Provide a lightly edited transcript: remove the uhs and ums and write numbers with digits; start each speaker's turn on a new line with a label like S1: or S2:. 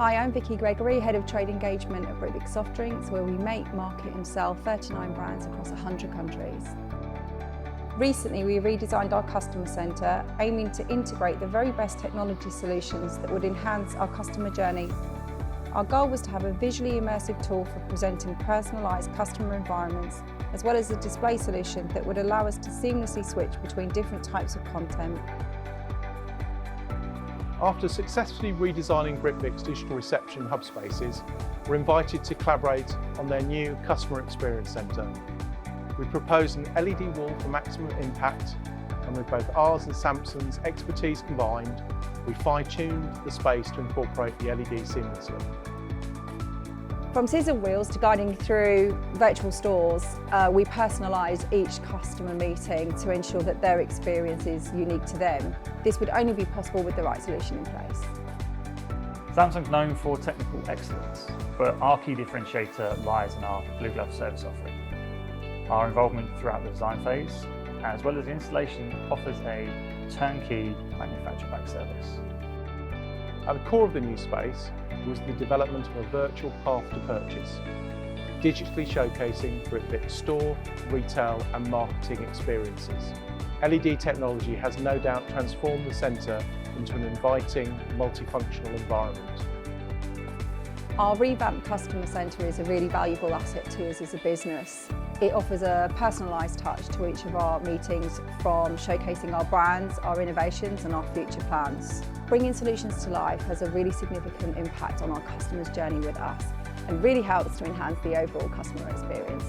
S1: Hi, I'm Vicky Gregory, Head of Trade Engagement at Britvic Soft Drinks, where we make, market and sell 39 brands across 100 countries. Recently, we redesigned our customer centre, aiming to integrate the very best technology solutions that would enhance our customer journey. Our goal was to have a visually immersive tool for presenting personalised customer environments, as well as a display solution that would allow us to seamlessly switch between different types of content.
S2: After successfully redesigning Britvic's digital reception hub spaces, we're invited to collaborate on their new Customer Experience Centre. We proposed an LED wall for maximum impact, and with both ours and Samsung's expertise combined, we fine-tuned the space to incorporate the LED seamlessly.
S1: From sizzle wheels to guiding you through virtual stores, we personalise each customer meeting to ensure that their experience is unique to them. This would only be possible with the right solution in place.
S3: Samsung's known for technical excellence, but our key differentiator lies in our Blue Glove service offering. Our involvement throughout the design phase, as well as the installation, offers a turnkey manufacture-back service.
S2: At the core of the new space was the development of a virtual path to purchase, digitally showcasing Britvic's store, retail and marketing experiences. LED technology has no doubt transformed the centre into an inviting, multifunctional environment.
S1: Our revamped customer centre is a really valuable asset to us as a business. It offers a personalised touch to each of our meetings, from showcasing our brands, our innovations and our future plans. Bringing solutions to life has a really significant impact on our customers' journey with us and really helps to enhance the overall customer experience.